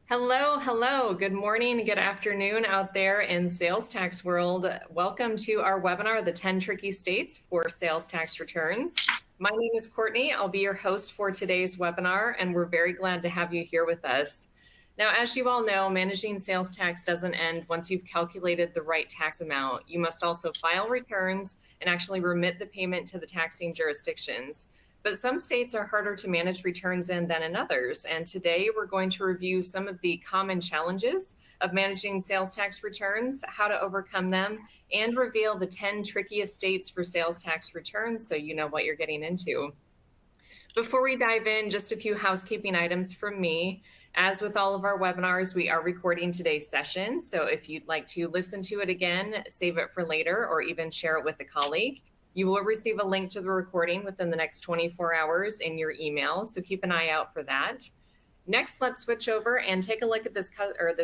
Hello, hello. Good morning, good afternoon out there in sales tax world. Welcome to our webinar, The 10 Tricky States for Sales Tax Returns. My name is Courtney. I'll be your host for today's webinar, and we're very glad to have you here with us. Now, as you all know, managing sales tax doesn't end once you've calculated the right tax amount. You must also file returns and actually remit the payment to the taxing jurisdictions. But some states are harder to manage returns in than in others. And today we're going to review some of the common challenges of managing sales tax returns, how to overcome them, and reveal the 10 trickiest states for sales tax returns so you know what you're getting into. Before we dive in, just a few housekeeping items from me. As with all of our webinars, we are recording today's session. So if you'd like to listen to it again, save it for later, or even share it with a colleague, you will receive a link to the recording within the next 24 hours in your email, so keep an eye out for that. Next, let's switch over and take a look at this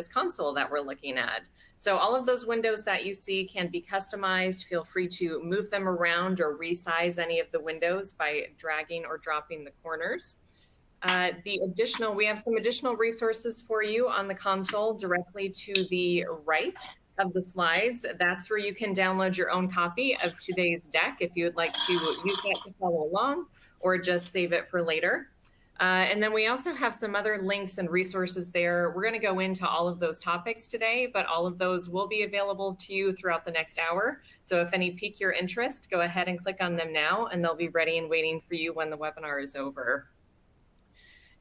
console that we're looking at. So all of those windows that you see can be customized. Feel free to move them around or resize any of the windows by dragging or dropping the corners. We have some additional resources for you on the console directly to the right of the slides. That's where you can download your own copy of today's deck if you would like to use that to follow along or just save it for later. And then we also have some other links and resources there. We're going to go into all of those topics today, but all of those will be available to you throughout the next hour. So if any pique your interest, go ahead and click on them now, and they'll be ready and waiting for you when the webinar is over.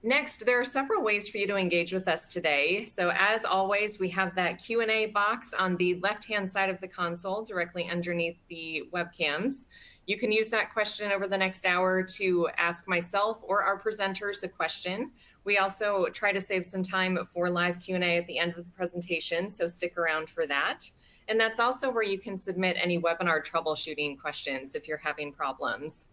Next, there are several ways for you to engage with us today. So as always, we have that Q&A box on the left-hand side of the console directly underneath the webcams. You can use that question over the next hour to ask myself or our presenters a question. We also try to save some time for live Q&A at the end of the presentation, so stick around for that. And that's also where you can submit any webinar troubleshooting questions if you're having problems.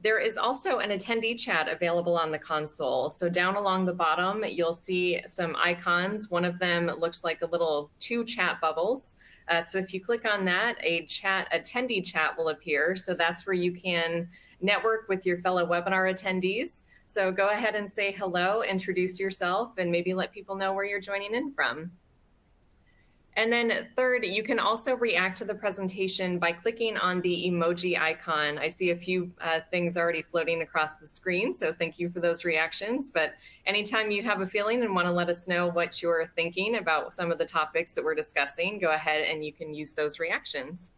There is also an attendee chat available on the console. So down along the bottom, you'll see some icons. One of them looks like a little 2 chat bubbles. So if you click on that, a attendee chat will appear. So that's where you can network with your fellow webinar attendees. So go ahead and say hello, introduce yourself, and maybe let people know where you're joining in from. And then third, you can also react to the presentation by clicking on the emoji icon. I see a few things already floating across the screen, so thank you for those reactions. But anytime you have a feeling and want to let us know what you're thinking about some of the topics that we're discussing, go ahead and you can use those reactions.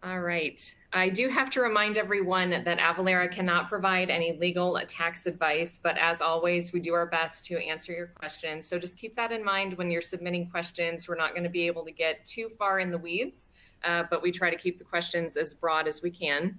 All right. I do have to remind everyone that Avalara cannot provide any legal tax advice, but as always, we do our best to answer your questions. So just keep that in mind when you're submitting questions. We're not going to be able to get too far in the weeds, but we try to keep the questions as broad as we can.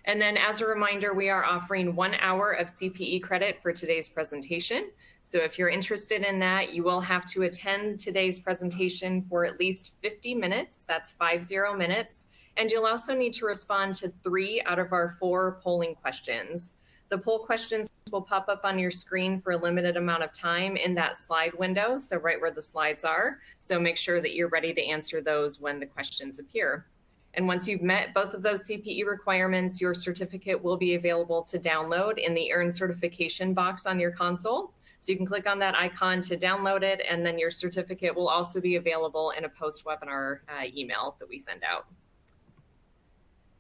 And then as a reminder, we are offering 1 hour of CPE credit for today's presentation. So if you're interested in that, you will have to attend today's presentation for at least 50 minutes. That's 50 minutes. And you'll also need to respond to 3 out of our 4 polling questions. The poll questions will pop up on your screen for a limited amount of time in that slide window, so right where the slides are. So make sure that you're ready to answer those when the questions appear. And once you've met both of those CPE requirements, your certificate will be available to download in the Earn Certification box on your console. So you can click on that icon to download it, and then your certificate will also be available in a post-webinar email that we send out.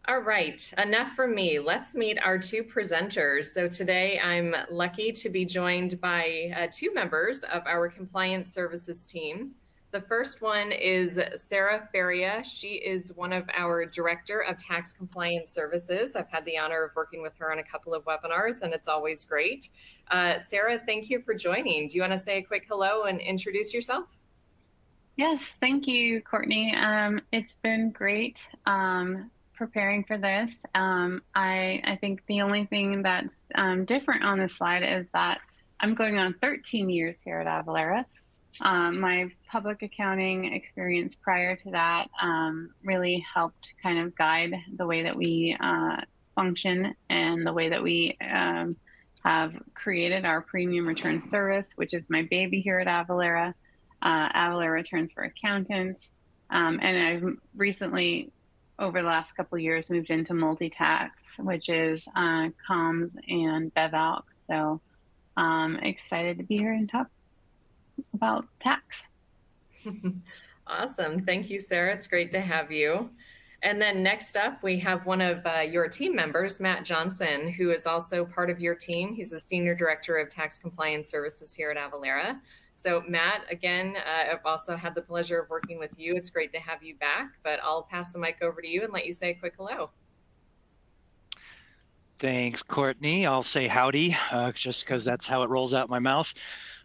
All right, enough from me. Let's meet our 2 presenters. So today I'm lucky to be joined by 2 members of our compliance services team. The first one is Sarah Faria. She is one of our Director of Tax Compliance Services. I've had the honor of working with her on a couple of webinars, and it's always great. Sarah, thank you for joining. Do you want to say a quick hello and introduce yourself? Yes, thank you, Courtney. It's been great preparing for this. I think the only thing that's different on this slide is that I'm going on 13 years here at Avalara. My public accounting experience prior to that really helped kind of guide the way that we function and the way that we have created our premium return service, which is my baby here at Avalara, Avalara Returns for Accountants. And I've recently, over the last couple of years, moved into multi-tax, which is comms and BevAlc. So Excited to be here and talk about tax. Awesome. Thank you, Sarah. It's great to have you. And then next up, we have one of your team members, Matt Johnson, who is also part of your team. He's the Senior Director of Tax Compliance Services here at Avalara. So Matt, again, I've also had the pleasure of working with you. It's great to have you back, but I'll pass the mic over to you and let you say a quick hello. Thanks, Courtney. I'll say howdy, just because that's how it rolls out my mouth.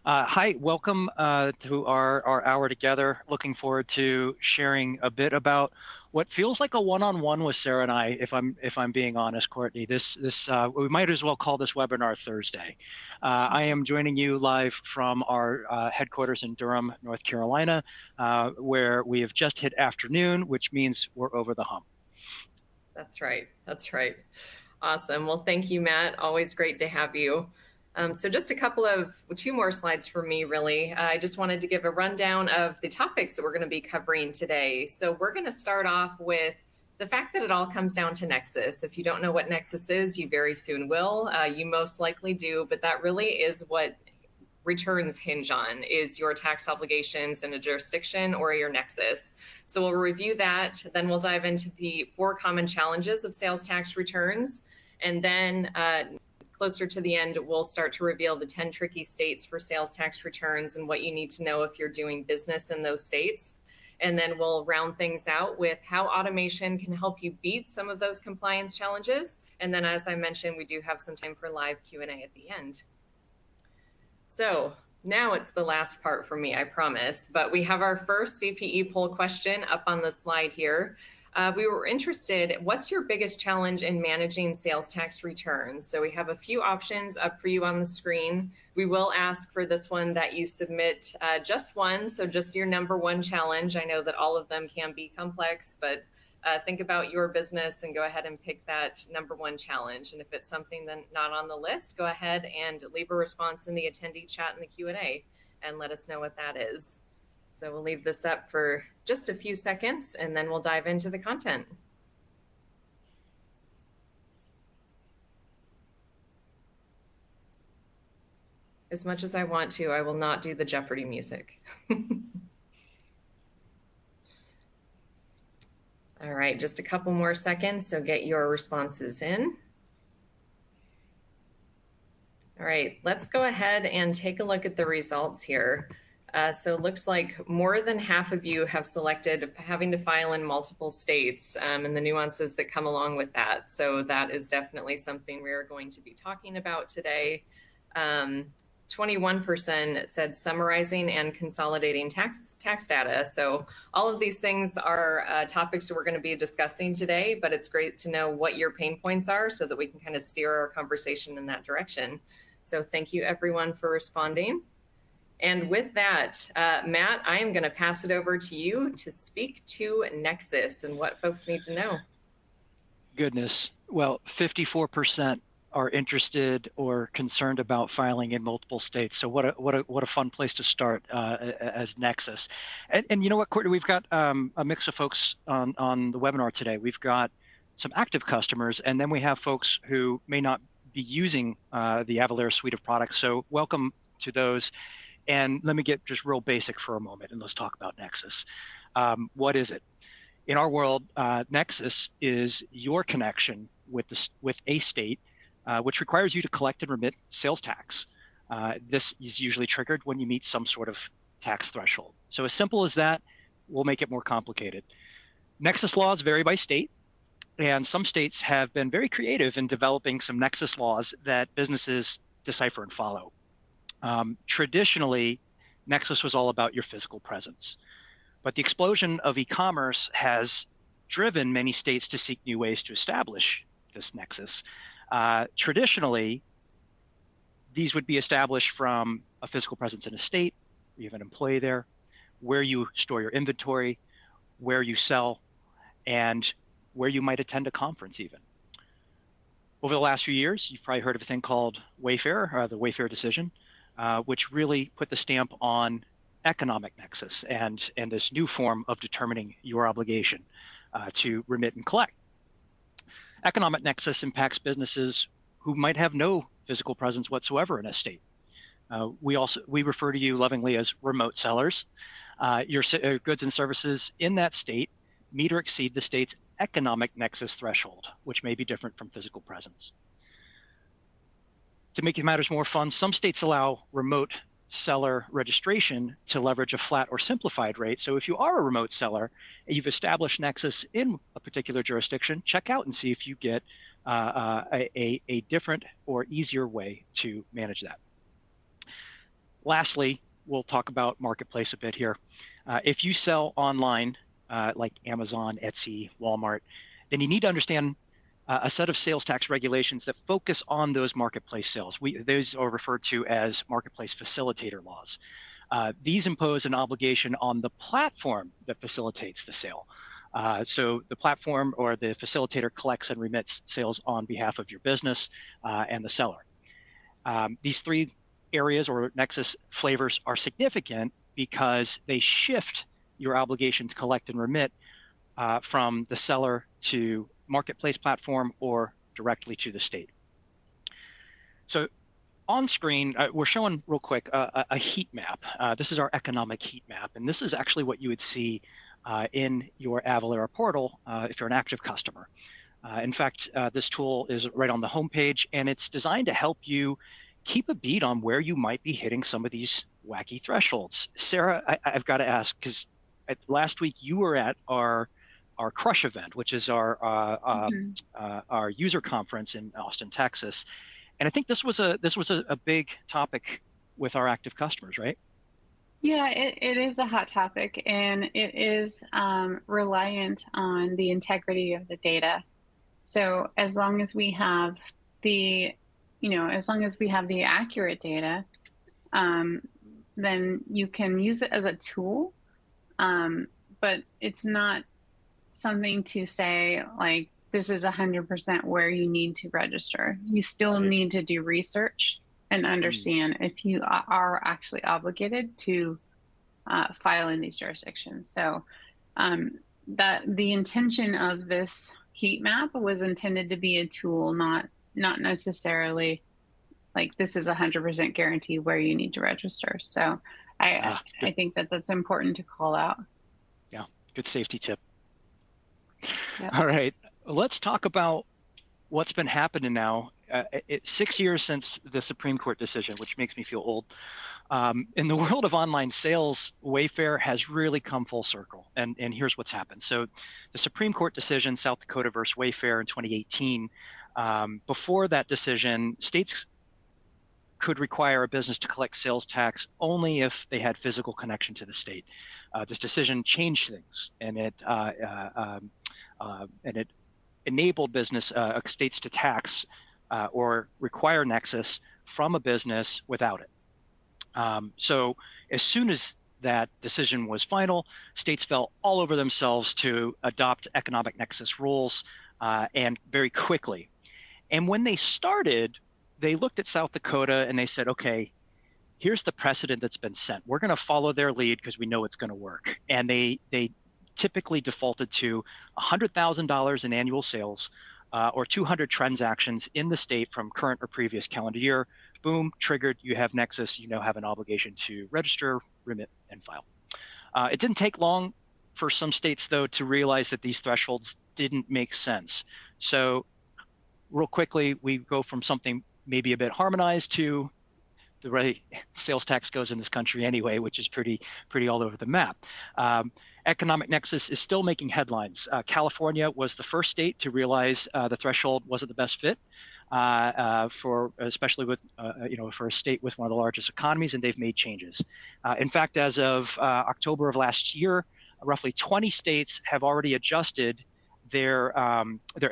Hi, welcome to our hour together. Looking forward to sharing a bit about what feels like a one-on-one with Sarah and I, if I'm being honest, Courtney. We might as well call this webinar Thursday. I am joining you live from our headquarters in Durham, North Carolina, where we have just hit afternoon, which means we're over the hump. That's right. That's right. Awesome. Well, thank you, Matt. Always great to have you. So just two more slides for me, really. I just wanted to give a rundown of the topics that we're going to be covering today. So we're going to start off with the fact that it all comes down to Nexus. If you don't know what Nexus is, you very soon will. You most likely do, but that really is what returns hinge on, is your tax obligations in a jurisdiction or your nexus. So we'll review that, then we'll dive into the 4 common challenges of sales tax returns, and then closer to the end, we'll start to reveal the 10 tricky states for sales tax returns and what you need to know if you're doing business in those states. And then we'll round things out with how automation can help you beat some of those compliance challenges. And then, as I mentioned, we do have some time for live Q&A at the end. So now it's the last part for me, I promise, but we have our first CPE poll question up on the slide here. We were interested, what's your biggest challenge in managing sales tax returns? So we have a few options up for you on the screen. We will ask for this one that you submit just one, so just your number one challenge. I know that all of them can be complex, but think about your business and go ahead and pick that number one challenge. And if it's something that's not on the list, go ahead and leave a response in the attendee chat in the Q&A and let us know what that is. So we'll leave this up for just a few seconds and then we'll dive into the content. As much as I want to, I will not do the Jeopardy music. All right, just a couple more seconds, so get your responses in. All right, let's go ahead and take a look at the results here. So it looks like more than half of you have selected having to file in multiple states and the nuances that come along with that. So that is definitely something we're going to be talking about today. 21% said summarizing and consolidating tax data. So all of these things are topics that we're going to be discussing today, but it's great to know what your pain points are so that we can kind of steer our conversation in that direction. So thank you everyone for responding. And with that, Matt, I am going to pass it over to you to speak to Nexus and what folks need to know. Goodness. Well, 54% are interested or concerned about filing in multiple states. So what a fun place to start as Nexus. And you know what, Courtney, we've got a mix of folks on the webinar today. We've got some active customers, and then we have folks who may not be using the Avalara suite of products. So welcome to those. And let me get just real basic for a moment, and let's talk about Nexus. What is it? In our world, Nexus is your connection with a state, which requires you to collect and remit sales tax. This is usually triggered when you meet some sort of tax threshold. So as simple as that, we'll make it more complicated. Nexus laws vary by state, and some states have been very creative in developing some Nexus laws that businesses decipher and follow. Traditionally, Nexus was all about your physical presence, but the explosion of e-commerce has driven many states to seek new ways to establish this Nexus. Traditionally, these would be established from a physical presence in a state, you have an employee there, where you store your inventory, where you sell, and where you might attend a conference even. Over the last few years, you've probably heard of a thing called Wayfair, or the Wayfair decision, which really put the stamp on economic nexus and this new form of determining your obligation to remit and collect. Economic nexus impacts businesses who might have no physical presence whatsoever in a state. We refer to you lovingly as remote sellers. Your goods and services in that state meet or exceed the state's economic nexus threshold, which may be different from physical presence. To make matters more fun, some states allow remote seller registration to leverage a flat or simplified rate. So if you are a remote seller and you've established nexus in a particular jurisdiction, check out and see if you get a different or easier way to manage that. Lastly, we'll talk about marketplace a bit here. If you sell online, like Amazon, Etsy, Walmart, then you need to understand a set of sales tax regulations that focus on those marketplace sales. Those are referred to as marketplace facilitator laws. These impose an obligation on the platform that facilitates the sale. So the platform or the facilitator collects and remits sales on behalf of your business and the seller. These three areas or nexus flavors are significant because they shift your obligation to collect and remit from the seller to marketplace platform or directly to the state. So on screen, we're showing real quick a heat map. This is our economic heat map, and this is actually what you would see in your Avalara portal if you're an active customer. In fact, this tool is right on the homepage, and it's designed to help you keep a beat on where you might be hitting some of these wacky thresholds. Sarah, I've got to ask, because last week you were at our Crush event, which is our user conference in Austin, Texas, and I think this was a big topic with our active customers, right? Yeah, it is a hot topic, and it is reliant on the integrity of the data. So as long as we have as long as we have the accurate data, then you can use it as a tool, but it's not something to say like this is 100% where you need to register. You still need to do research and understand if you are actually obligated to file in these jurisdictions. So that the intention of this heat map was intended to be a tool, not necessarily like this is 100% guarantee where you need to register. So I think that that's important to call out. Yeah, good safety tip. Yep. All right, let's talk about what's been happening now. It's 6 years since the Supreme Court decision, which makes me feel old. In the world of online sales, Wayfair has really come full circle, and here's what's happened. So the Supreme Court decision, South Dakota versus Wayfair in 2018, before that decision, states could require a business to collect sales tax only if they had physical connection to the state. This decision changed things, and it enabled states to tax or require nexus from a business without it. So as soon as that decision was final, states fell all over themselves to adopt economic nexus rules, and very quickly. And when they started, they looked at South Dakota and they said, okay, here's the precedent that's been set. We're going to follow their lead because we know it's going to work. And they typically defaulted to $100,000 in annual sales or 200 transactions in the state from current or previous calendar year. Boom, triggered, you have nexus, you now have an obligation to register, remit, and file. It didn't take long for some states, though, to realize that these thresholds didn't make sense. So real quickly, we go from something maybe a bit harmonized to the way sales tax goes in this country anyway, which is pretty all over the map. Economic nexus is still making headlines. California was the first state to realize the threshold wasn't the best fit especially with for a state with one of the largest economies, and they've made changes. In fact, as of October of last year, roughly 20 states have already adjusted their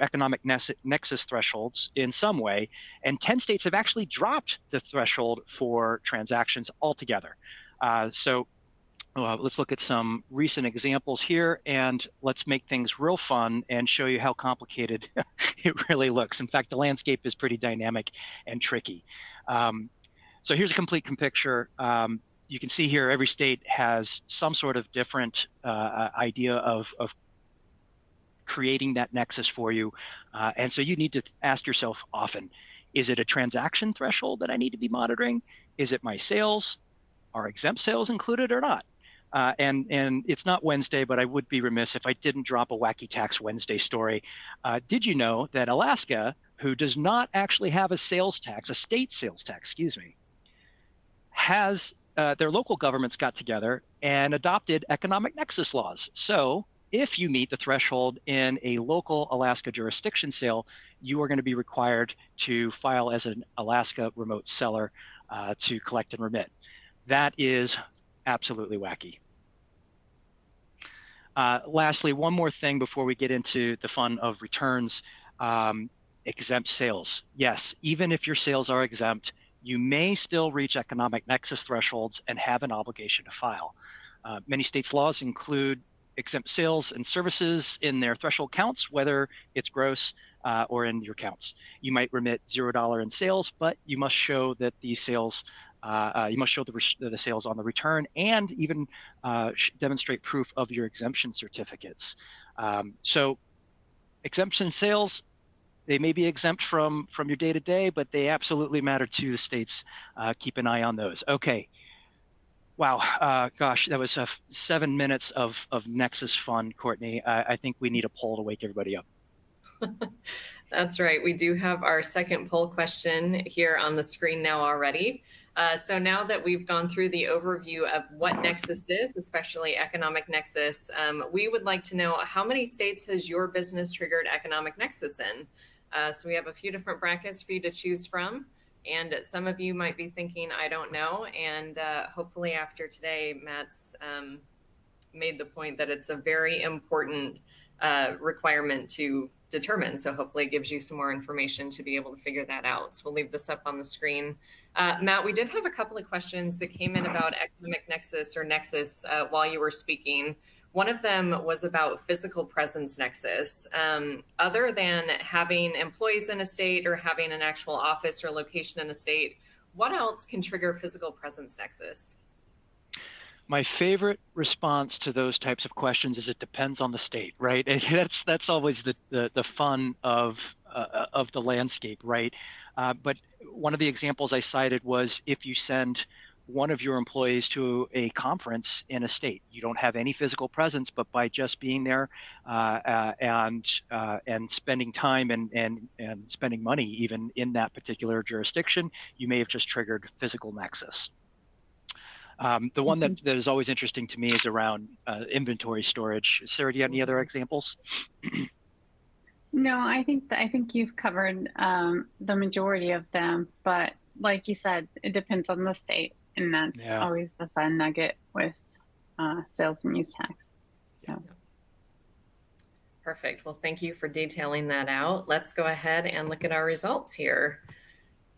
economic nexus thresholds in some way, and 10 states have actually dropped the threshold for transactions altogether. So let's look at some recent examples here, and let's make things real fun and show you how complicated it really looks. In fact, the landscape is pretty dynamic and tricky. So here's a complete picture. You can see here every state has some sort of different idea of creating that nexus for you. And so you need to ask yourself often, Is it a transaction threshold that I need to be monitoring? Is it my sales? Are exempt sales included or not? And it's not Wednesday, but I would be remiss if I didn't drop a Wacky Tax Wednesday story. Did you know that Alaska, who does not actually have a sales tax, a state sales tax, excuse me, has their local governments got together and adopted economic nexus laws. So if you meet the threshold in a local Alaska jurisdiction sale, you are going to be required to file as an Alaska remote seller to collect and remit. That is absolutely wacky. Lastly, one more thing before we get into the fun of returns, exempt sales. Yes, even if your sales are exempt, you may still reach economic nexus thresholds and have an obligation to file. Many states' laws include exempt sales and services in their threshold counts, whether it's gross or in your counts. You might remit $0 in sales, but you must show that these sales you must show the sales on the return and even demonstrate proof of your exemption certificates. So exemption sales, they may be exempt from your day-to-day, but they absolutely matter to the states. Keep an eye on those. Okay. Wow. Gosh, that was 7 minutes of Nexus fun, Courtney. I think we need a poll to wake everybody up. That's right. We do have our second poll question here on the screen now already. So now that we've gone through the overview of what Nexus is, especially economic nexus, we would like to know how many states has your business triggered economic nexus in? So we have a few different brackets for you to choose from. And some of you might be thinking, I don't know. And hopefully after today, Matt's made the point that it's a very important requirement to determine. So hopefully it gives you some more information to be able to figure that out. So we'll leave this up on the screen. Matt, we did have a couple of questions that came in about economic nexus or nexus while you were speaking. One of them was about physical presence nexus. Other than having employees in a state or having an actual office or location in a state, what else can trigger physical presence nexus? My favorite response to those types of questions is it depends on the state, right? And that's always the fun of the landscape, right? But one of the examples I cited was if you send one of your employees to a conference in a state, you don't have any physical presence, but by just being there and spending time and spending money even in that particular jurisdiction, you may have just triggered physical nexus. The one that is always interesting to me is around inventory storage. Sarah, do you have any other examples? No, I think you've covered the majority of them, but like you said, it depends on the state, and that's always the fun nugget with sales and use tax. So. Perfect. Well, thank you for detailing that out. Let's go ahead and look at our results here.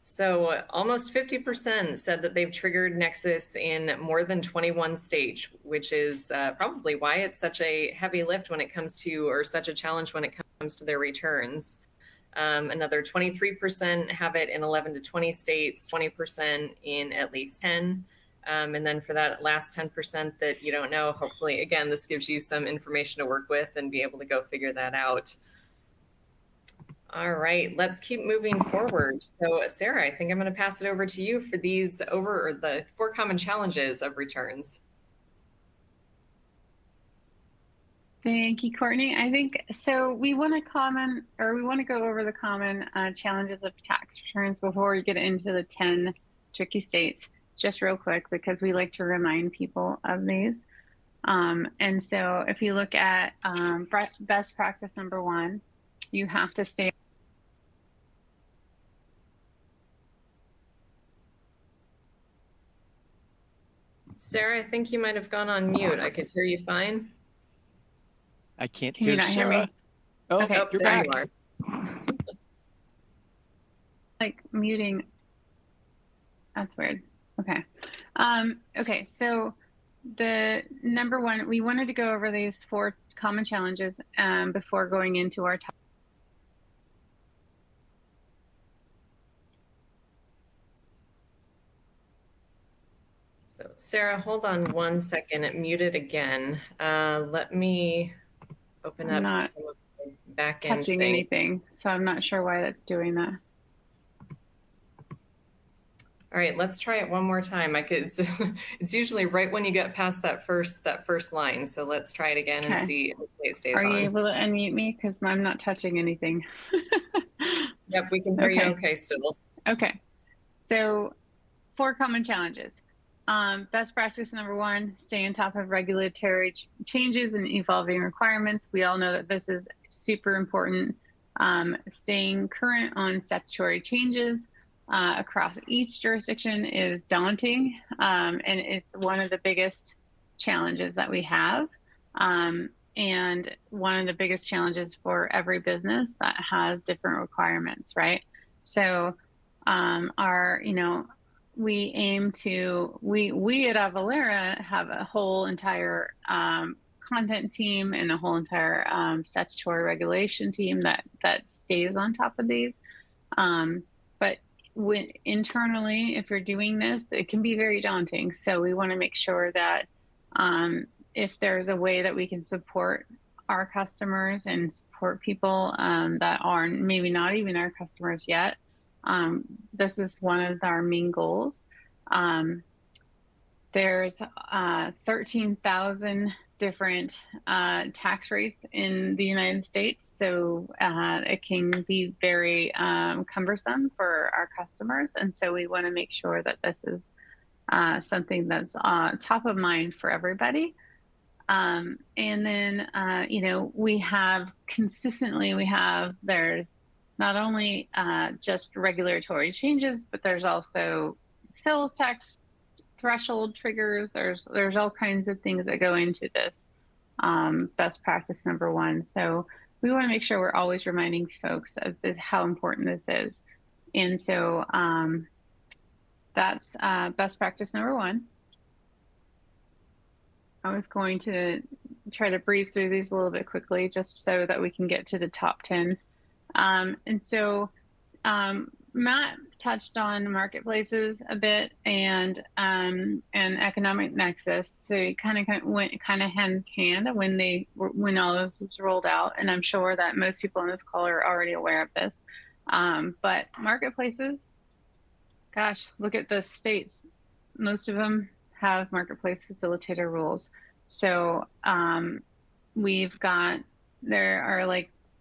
So almost 50% said that they've triggered Nexus in more than 21 states, which is probably why it's such a heavy lift when it comes to, or such a challenge when it comes to their returns. Another 23% have it in 11 to 20 states, 20% in at least 10. And then for that last 10% that you don't know, hopefully, again, this gives you some information to work with and be able to go figure that out. All right, let's keep moving forward. So Sarah, I think I'm going to pass it over to you for these the 4 common challenges of returns. Thank you, Courtney. I think so. We want to go over the common challenges of tax returns before we get into the 10 tricky states, just real quick, because we like to remind people of these. And so if you look at best practice number 1, you have to stay. Sarah, I think you might have gone on mute. I could hear you fine. I can't Can hear you not Sarah. hear me? Oh, Okay, you're there back. you are. Like muting. That's weird. Okay. Okay, so the number 1, we wanted to go over these 4 common challenges before going into our top. So Sarah, hold on one second. It muted again. Let me open up not some of the back end touching things. anything, so I'm not sure why that's doing that. All right, let's try it one more time. It's usually right when you get past that first line. So let's try it again and Okay. see if it stays Are you on. able to unmute me? Because I'm not touching anything. Yep, we can hear you Okay. okay still. Okay. So 4 common challenges. Best practice number 1, stay on top of regulatory changes and evolving requirements. We all know that this is super important. Staying current on statutory changes across each jurisdiction is daunting, and it's one of the biggest challenges that we have. And one of the biggest challenges for every business that has different requirements, right? So we aim to, we at Avalara have a whole entire content team and a whole entire statutory regulation team that stays on top of these. But internally, if you're doing this, it can be very daunting. So we want to make sure that if there's a way that we can support our customers and support people that are maybe not even our customers yet, this is one of our main goals. There's 13,000 different tax rates in the United States, so it can be very cumbersome for our customers, and so we want to make sure that this is something that's top of mind for everybody. And then we have consistently, there's not only just regulatory changes, but there's also sales tax threshold triggers. There's all kinds of things that go into this best practice number 1. So we want to make sure we're always reminding folks of how important this is. And so that's best practice number 1. I was going to try to breeze through these a little bit quickly just so that we can get to the top 10. And so Matt touched on marketplaces a bit and economic nexus. So it kind of went hand in hand when all this was rolled out. And I'm sure that most people on this call are already aware of this. But marketplaces, gosh, look at the states. Most of them have marketplace facilitator rules. So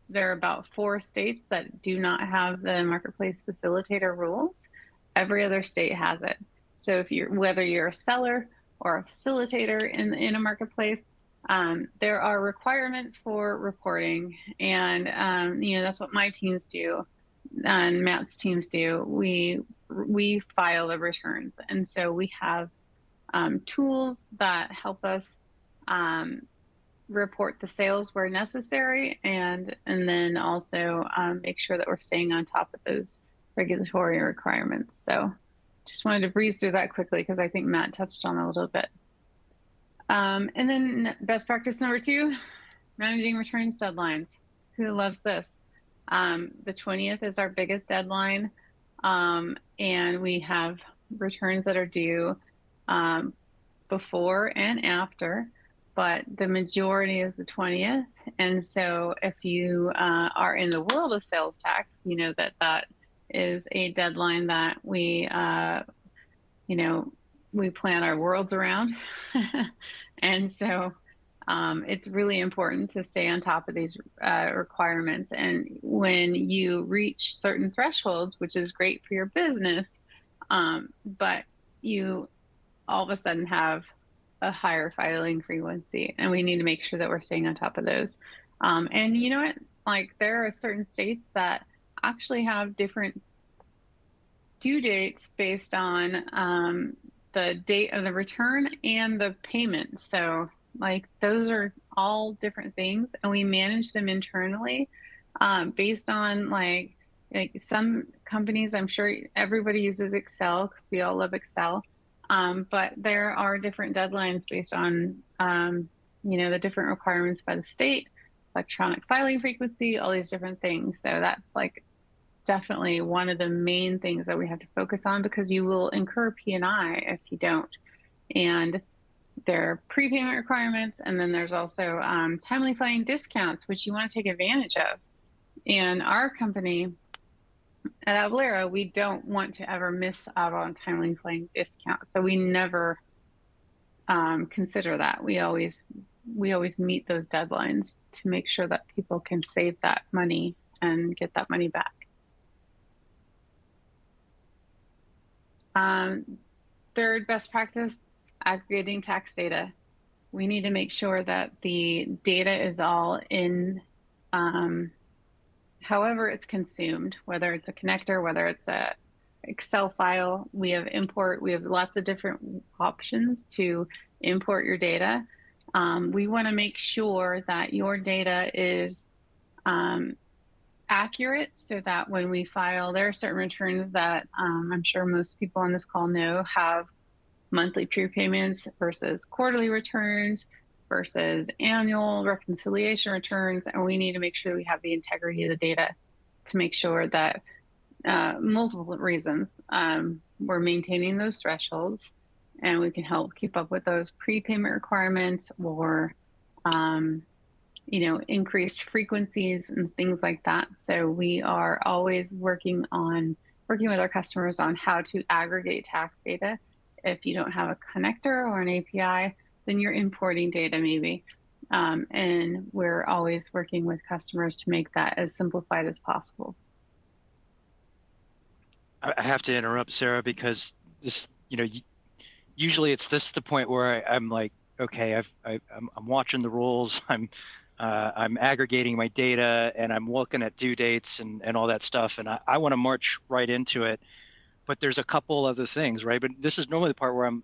there are about 4 states that do not have the marketplace facilitator rules. Every other state has it. So whether you're a seller or a facilitator in a marketplace, there are requirements for reporting, and that's what my teams do and Matt's teams do. We file the returns, and so we have tools that help us report the sales where necessary, and then also make sure that we're staying on top of those regulatory requirements. So just wanted to breeze through that quickly because I think Matt touched on it a little bit. And then best practice number 2, managing returns deadlines. Who loves this? The 20th is our biggest deadline, and we have returns that are due before and after, but the majority is the 20th. And so if you are in the world of sales tax, you know that is a deadline that we plan our worlds around. And so it's really important to stay on top of these requirements. And when you reach certain thresholds, which is great for your business, but you all of a sudden have a higher filing frequency, and we need to make sure that we're staying on top of those. And you know what? Like, there are certain states that actually have different due dates based on the date of the return and the payment. So like, those are all different things, and we manage them internally based on like some companies. I'm sure everybody uses Excel because we all love Excel. But there are different deadlines based on, the different requirements by the state, electronic filing frequency, all these different things. So that's like definitely one of the main things that we have to focus on, because you will incur P&I if you don't. And there are prepayment requirements, and then there's also timely filing discounts, which you want to take advantage of. And our company, at Avalara, we don't want to ever miss out on timely filing discount. So we never consider that. We always meet those deadlines to make sure that people can save that money and get that money back. Third best practice, aggregating tax data. We need to make sure that the data is all in, however it's consumed, whether it's a connector, whether it's a Excel file, we have lots of different options to import your data. We want to make sure that your data is accurate so that when we file, there are certain returns that I'm sure most people on this call know have monthly prepayments versus quarterly returns versus annual reconciliation returns. And we need to make sure we have the integrity of the data to make sure that multiple reasons we're maintaining those thresholds and we can help keep up with those prepayment requirements or increased frequencies and things like that. So we are always working with our customers on how to aggregate tax data. If you don't have a connector or an API, then you're importing data maybe. And we're always working with customers to make that as simplified as possible. I have to interrupt, Sarah, because this, usually it's the point where I'm like, okay, I'm watching the rules, I'm aggregating my data, and I'm looking at due dates and all that stuff, and I want to march right into it. But there's a couple other things, right? But this is normally the part where I'm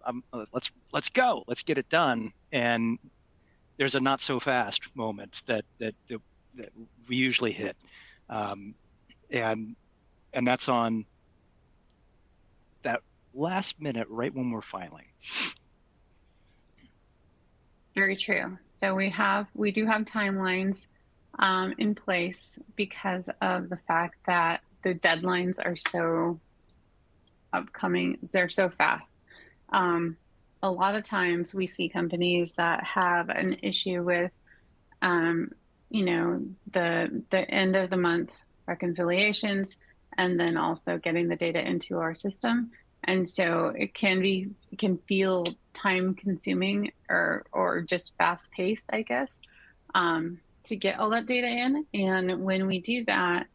let's go, let's get it done, and there's a not so fast moment that we usually hit, and that's on that last minute right when we're filing. Very true. So we do have timelines in place because of the fact that the deadlines are so upcoming. They're so fast. A lot of times we see companies that have an issue with, the end of the month reconciliations, and then also getting the data into our system. And so it can feel time consuming or just fast paced, I guess, to get all that data in. And when we do that,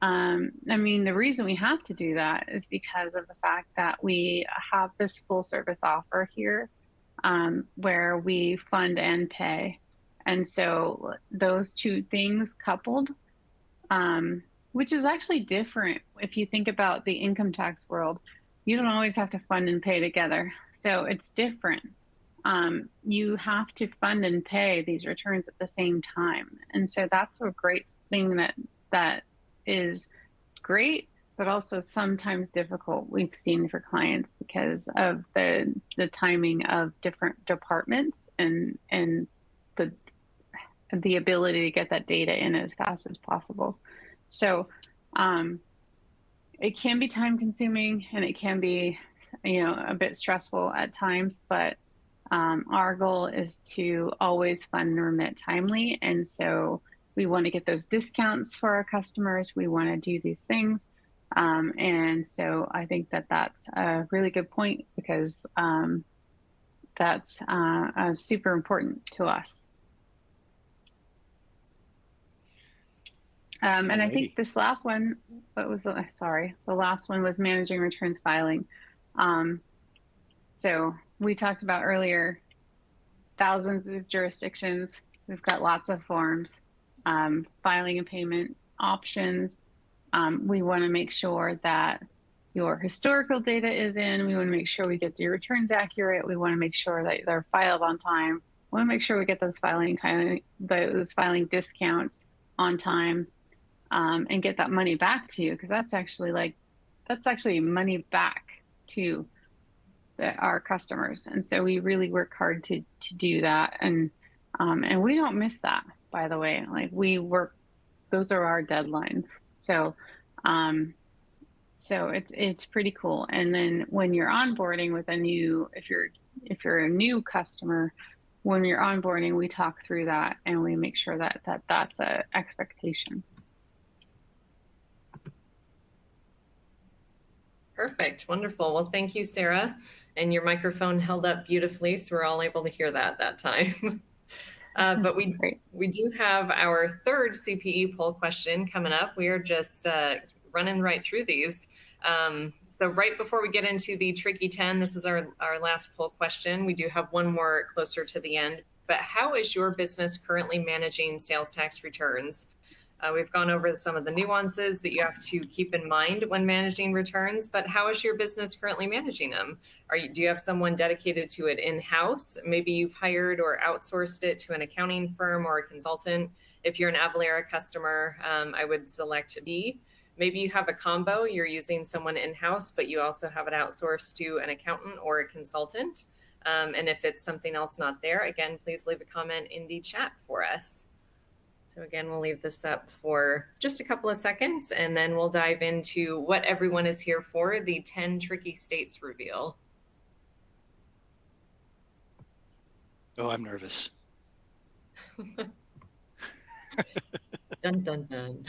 the reason we have to do that is because of the fact that we have this full service offer here, where we fund and pay. And so those two things coupled, which is actually different if you think about the income tax world. You don't always have to fund and pay together. So it's different. You have to fund and pay these returns at the same time. And so that's a great thing that is great, but also sometimes difficult we've seen for clients because of the timing of different departments and the ability to get that data in as fast as possible. So it can be time consuming and it can be, a bit stressful at times, but our goal is to always fund and remit timely. And so we want to get those discounts for our customers. We want to do these things. And so I think that's a really good point because that's super important to us. And I think this last one, the last one was managing returns filing. So we talked about earlier, thousands of jurisdictions. We've got lots of forms, filing and payment options. We want to make sure that your historical data is in. We want to make sure we get your returns accurate. We want to make sure that they're filed on time. We want to make sure we get those filing discounts on time. And get that money back to you, because that's actually money back to our customers. And so we really work hard to do that, and we don't miss that, by the way. Like those are our deadlines. So it's pretty cool. And then when you're onboarding with if you're a new customer, when you're onboarding, we talk through that and we make sure that that's an expectation. Perfect. Wonderful. Well, thank you, Sarah. And your microphone held up beautifully, so we're all able to hear that time. But Great. we do have our third CPE poll question coming up. We are just running right through these. So right before we get into the tricky 10, this is our last poll question. We do have one more closer to the end. But how is your business currently managing sales tax returns? We've gone over some of the nuances that you have to keep in mind when managing returns, but how is your business currently managing them? Do you have someone dedicated to it in-house? Maybe you've hired or outsourced it to an accounting firm or a consultant. If you're an Avalara customer, I would select B. Maybe you have a combo, you're using someone in-house, but you also have it outsourced to an accountant or a consultant. And if it's something else not there, again, please leave a comment in the chat for us. So again, we'll leave this up for just a couple of seconds, and then we'll dive into what everyone is here for, the 10 tricky states reveal. Oh, I'm nervous. Dun, dun, dun.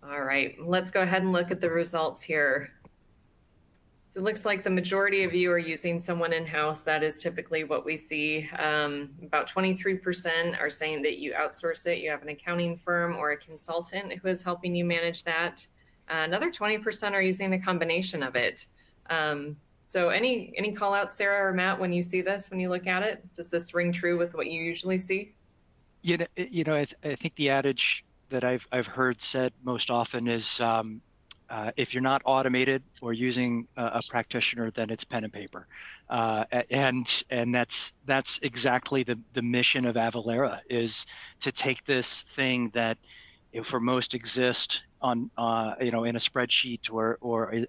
All right, let's go ahead and look at the results here. So it looks like the majority of you are using someone in-house. That is typically what we see. About 23% are saying that you outsource it. You have an accounting firm or a consultant who is helping you manage that. Another 20% are using a combination of it. So any call out, Sarah or Matt, when you see this, when you look at it? Does this ring true with what you usually see? I think the adage that I've heard said most often is, if you're not automated or using a practitioner, then it's pen and paper, and that's exactly the mission of Avalara, is to take this thing that for most exist on in a spreadsheet or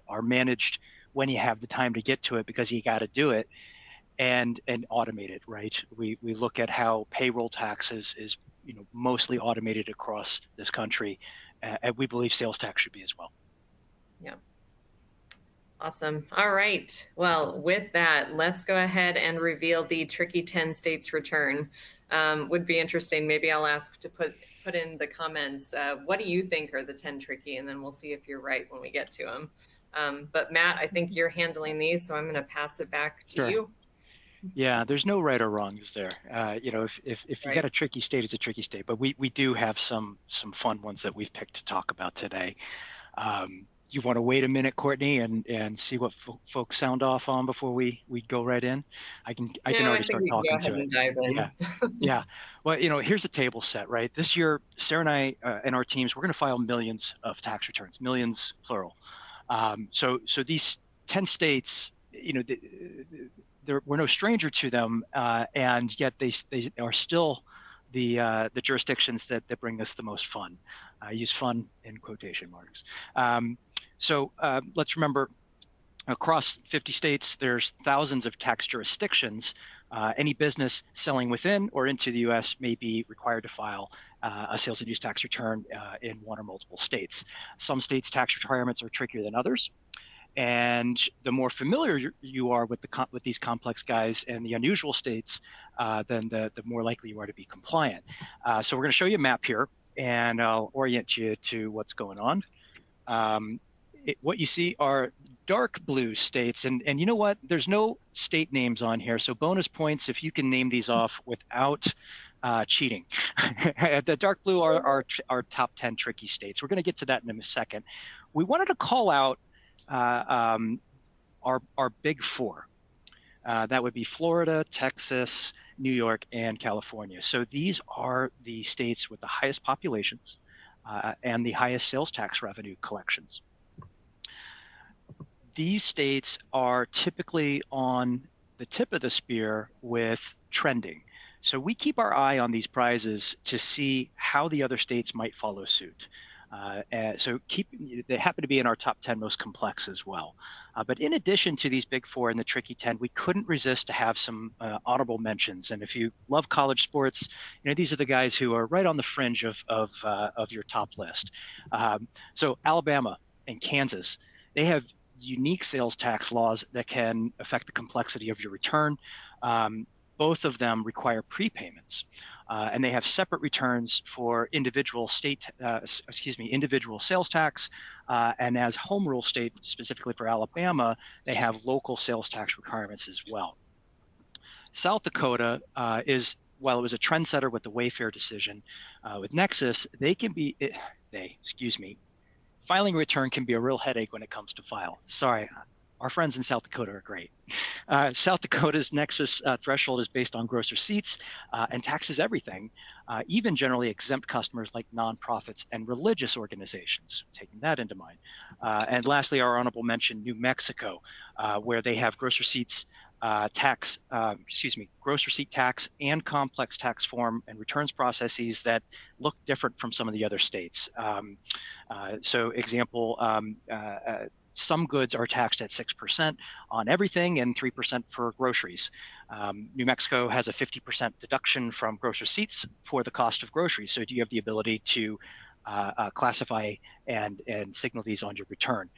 are managed when you have the time to get to it because you got to do it, and automate it. Right? We look at how payroll taxes is mostly automated across this country, and we believe sales tax should be as well. Yeah. Awesome. All right. Well, with that, let's go ahead and reveal the tricky 10 states return. Would be interesting. Maybe I'll ask to put in the comments, what do you think are the 10 tricky? And then we'll see if you're right when we get to them. But Matt, I think you're handling these, so I'm going to pass it back to you. Yeah, there's no right or wrong, is there? If you got a tricky state, it's a tricky state. But we do have some fun ones that we've picked to talk about today. You want to wait a minute, Courtney, and see what folks sound off on before we go right in? I can already start talking to it. Dive in. Yeah, yeah. Well, here's a table set, right? This year, Sarah and I and our teams, we're going to file millions of tax returns, millions plural. So these 10 states, we're no stranger to them, and yet they are still the jurisdictions that bring us the most fun. I use fun in quotation marks. So let's remember, across 50 states, there's thousands of tax jurisdictions. Any business selling within or into the U.S. may be required to file a sales and use tax return in one or multiple states. Some states' tax requirements are trickier than others. And the more familiar you are with these complex guys and the unusual states, then the more likely you are to be compliant. So we're going to show you a map here, and I'll orient you to what's going on. What you see are dark blue states, and you know what? There's no state names on here, so bonus points if you can name these off without cheating. The dark blue are our top 10 tricky states. We're going to get to that in a second. We wanted to call out our big four. That would be Florida, Texas, New York, and California. So these are the states with the highest populations and the highest sales tax revenue collections. These states are typically on the tip of the spear with trending. So we keep our eye on these prizes to see how the other states might follow suit. They happen to be in our top 10 most complex as well. But in addition to these big four and the tricky 10, we couldn't resist to have some honorable mentions. And if you love college sports, these are the guys who are right on the fringe of your top list. So Alabama and Kansas, they have unique sales tax laws that can affect the complexity of your return. Both of them require prepayments. and they have separate returns for individual individual sales tax, and as home rule state, specifically for Alabama, they have local sales tax requirements as well. South Dakota while it was a trendsetter with the Wayfair decision, with Nexus, filing return can be a real headache when it comes to file. Sorry, our friends in South Dakota are great. South Dakota's Nexus threshold is based on gross receipts and taxes everything, even generally exempt customers like nonprofits and religious organizations, taking that into mind. And lastly, our honorable mention, New Mexico, where they have gross receipts gross receipt tax and complex tax form and returns processes that look different from some of the other states. So example, some goods are taxed at 6% on everything and 3% for groceries. New Mexico has a 50% deduction from gross receipts for the cost of groceries. So do you have the ability to classify and signal these on your return?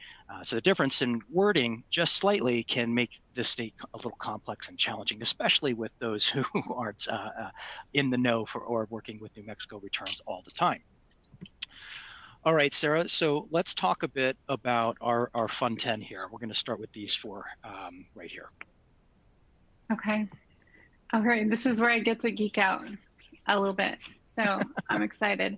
So the difference in wording just slightly can make this state a little complex and challenging, especially with those who aren't in the know or working with New Mexico returns all the time. All right, Sarah, so let's talk a bit about our Fun 10 here. We're going to start with these four right here. Okay. All right, this is where I get to geek out a little bit. So I'm excited.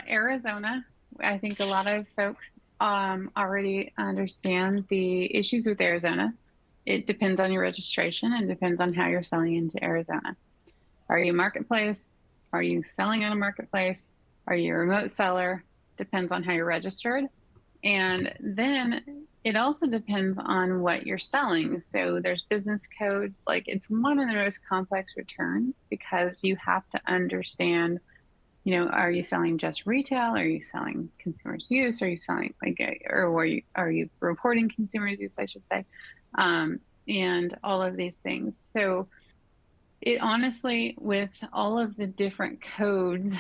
Arizona, I think a lot of folks already understand the issues with Arizona. It depends on your registration and depends on how you're selling into Arizona. Are you a marketplace? Are you selling on a marketplace? Are you a remote seller? Depends on how you're registered. And then it also depends on what you're selling. So there's business codes. Like, it's one of the most complex returns because you have to understand, are you selling just retail? Are you selling consumers use? Are you selling are you reporting consumers use, I should say, and all of these things. So it honestly, with all of the different codes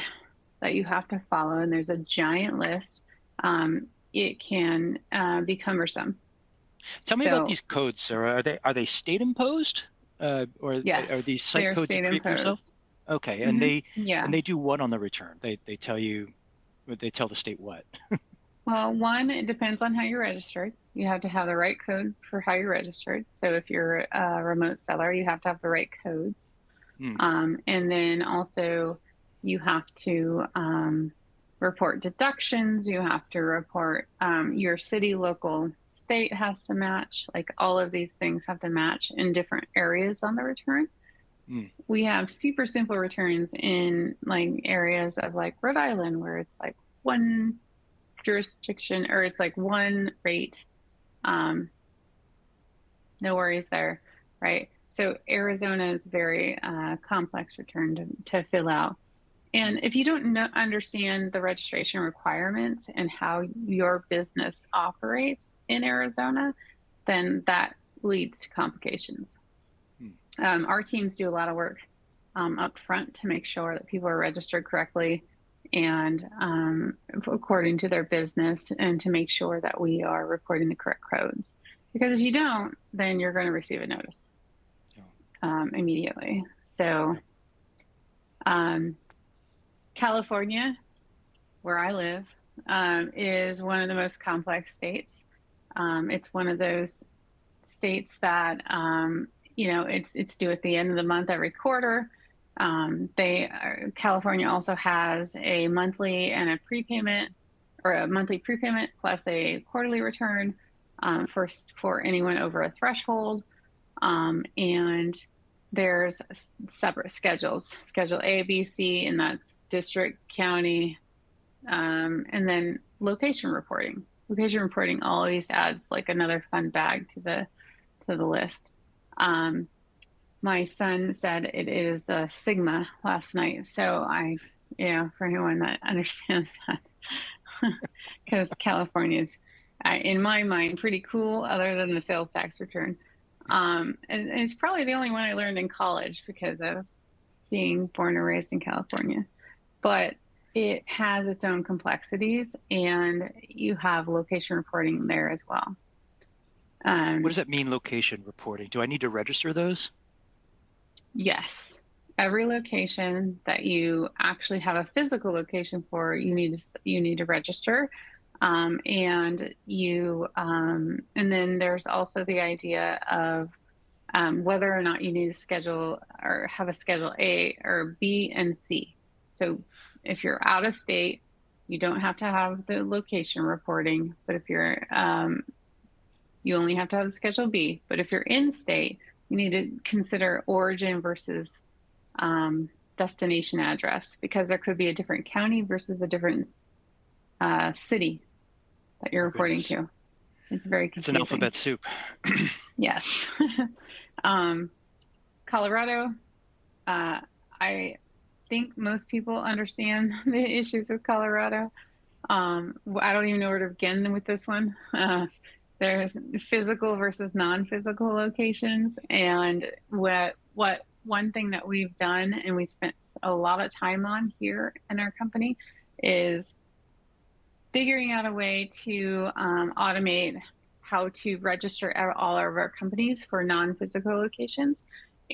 that you have to follow, and there's a giant list, it can be cumbersome. Tell me about these codes, Sarah. Are they state imposed, or yes, are these site codes you create for yourself? Okay, and they do what on the return? They tell you, they tell the state what? Well, one, it depends on how you're registered. You have to have the right code for how you're registered. So if you're a remote seller, you have to have the right codes. And then also you have to report deductions. You have to report your city, local, state has to match. Like, all of these things have to match in different areas on the return. We have super simple returns in like areas of like Rhode Island, where it's like one jurisdiction, or it's like one rate. No worries there, right? So Arizona is very complex return to fill out. And if you don't understand the registration requirements and how your business operates in Arizona, then that leads to complications. Our teams do a lot of work up front to make sure that people are registered correctly and according to their business, and to make sure that we are reporting the correct codes. Because if you don't, then you're going to receive a notice immediately. So California, where I live, is one of the most complex states. It's one of those states that, it's due at the end of the month every quarter. California also has a monthly and a prepayment, or a monthly prepayment plus a quarterly return for anyone over a threshold. And there's separate schedules, Schedule A, B, C, and that's district, county, and then location reporting. Location reporting always adds like another fun bag to the list. My son said it is the Sigma last night. So for anyone that understands that, because California is, in my mind, pretty cool, other than the sales tax return. And it's probably the only one I learned in college because of being born and raised in California. But it has its own complexities, and you have location reporting there as well. What does that mean, location reporting? Do I need to register those? Yes. Every location that you actually have a physical location for, you need to register. And then there's also the idea of whether or not you need to schedule or have a schedule A or B and C. So if you're out of state, you don't have to have the location reporting, but if you're, you only have to have the schedule B. But if you're in state, you need to consider origin versus destination address, because there could be a different county versus a different city that you're reporting to. It's very confusing. It's an alphabet soup. Yes. Colorado, I think most people understand the issues with Colorado. I don't even know where to begin with this one. There's physical versus non-physical locations, and one thing that we've done and we spent a lot of time on here in our company is figuring out a way to automate how to register all of our companies for non-physical locations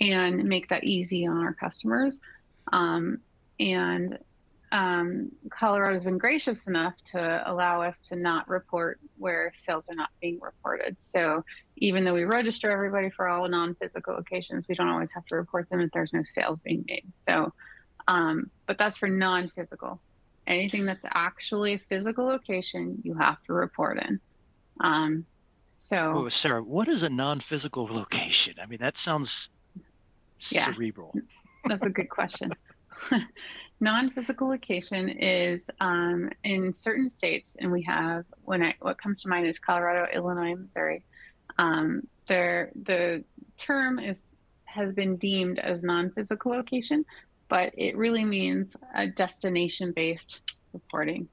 and make that easy on our customers. Colorado's been gracious enough to allow us to not report where sales are not being reported. So even though we register everybody for all non-physical locations, we don't always have to report them if there's no sales being made. So, but that's for non-physical. Anything that's actually a physical location, you have to report in. Oh, Sarah, what is a non-physical location? I mean, that sounds cerebral. That's a good question. Non-physical location is in certain states, and we have what comes to mind is Colorado, Illinois, Missouri. The term has been deemed as non-physical location, but it really means a destination-based reporting.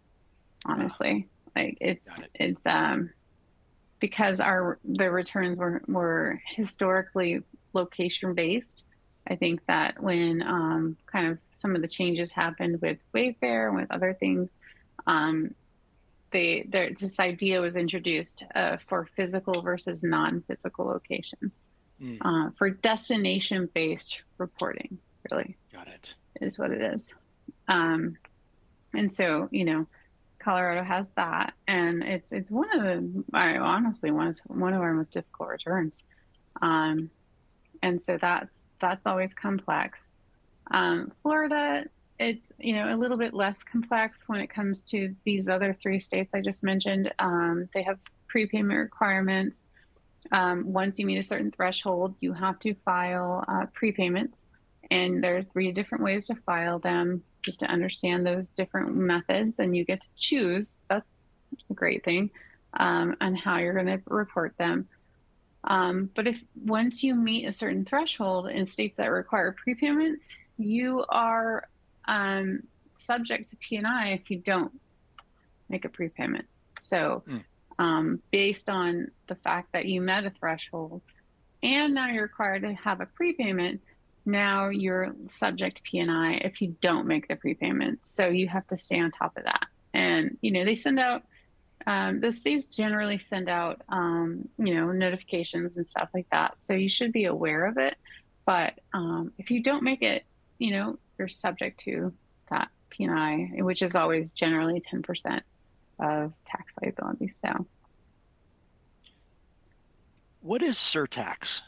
Honestly, like it's because the returns were historically location-based. I think that when kind of some of the changes happened with Wayfair and with other things, this idea was introduced for physical versus non-physical locations for destination-based reporting. Really, got it. Is what it is, and so Colorado has that, and it's one of our most difficult returns, and so that's always complex. Florida, it's a little bit less complex when it comes to these other three states I just mentioned. They have prepayment requirements. Once you meet a certain threshold, you have to file prepayments, and there are 3 different ways to file them. You have to understand those different methods, and you get to choose. That's a great thing, on how you're going to report them. But if once you meet a certain threshold in states that require prepayments, you are subject to P&I if you don't make a prepayment. So based on the fact that you met a threshold and now you're required to have a prepayment, now you're subject to P&I if you don't make the prepayment. So you have to stay on top of that. And, they send out, the states generally send out, notifications and stuff like that. So you should be aware of it. But if you don't make it, you're subject to that P&I, which is always generally 10% of tax liability. So, what is surtax?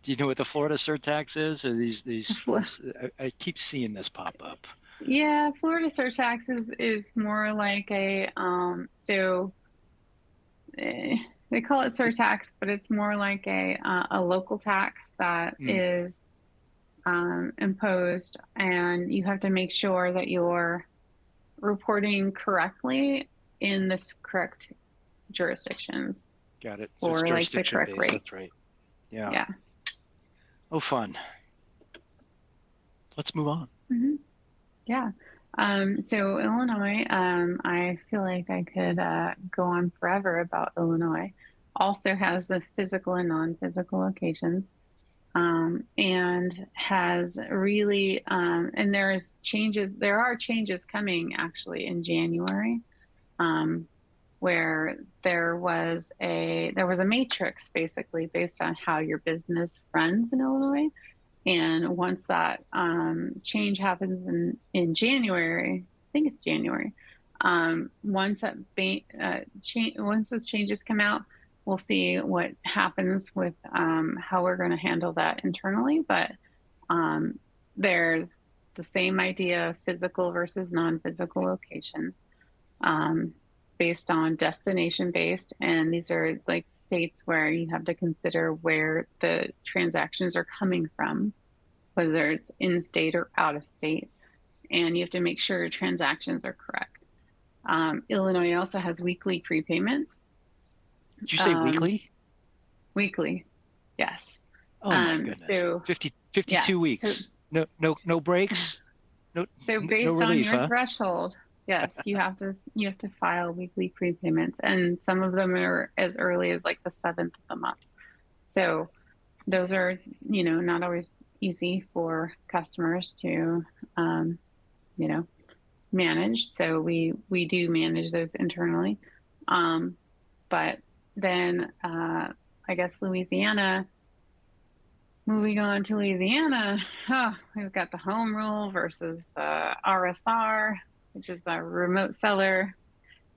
Do you know what the Florida surtax is? Or I keep seeing this pop up. Yeah, Florida surtax is more like a they call it surtax, but it's more like a local tax that is imposed, and you have to make sure that you're reporting correctly in the correct jurisdictions. Got it. So it's jurisdiction based. Rates. That's right. Yeah. Yeah. Oh, fun. Let's move on. Mm-hmm. Yeah. So Illinois, I feel like I could go on forever about Illinois. Also has the physical and non-physical locations, and has really, and there are changes coming actually in January, where there was a matrix basically based on how your business runs in Illinois. And once that change happens in January, I think it's January, once those changes come out, we'll see what happens with how we're going to handle that internally. But there's the same idea of physical versus non-physical locations based on destination based. And these are like states where you have to consider where the transactions are coming from, whether it's in state or out of state. And you have to make sure your transactions are correct. Illinois also has weekly prepayments. Did you say weekly? Weekly, yes. Oh my goodness. So 52 yes, weeks. No breaks. So based no relief, on your threshold, yes, you have to file weekly prepayments, and some of them are as early as like the 7th of the month. So those are, not always easy for customers to, manage. So we do manage those internally. But then I guess Louisiana. Moving on to Louisiana, we've got the home rule versus the RSR, which is the remote seller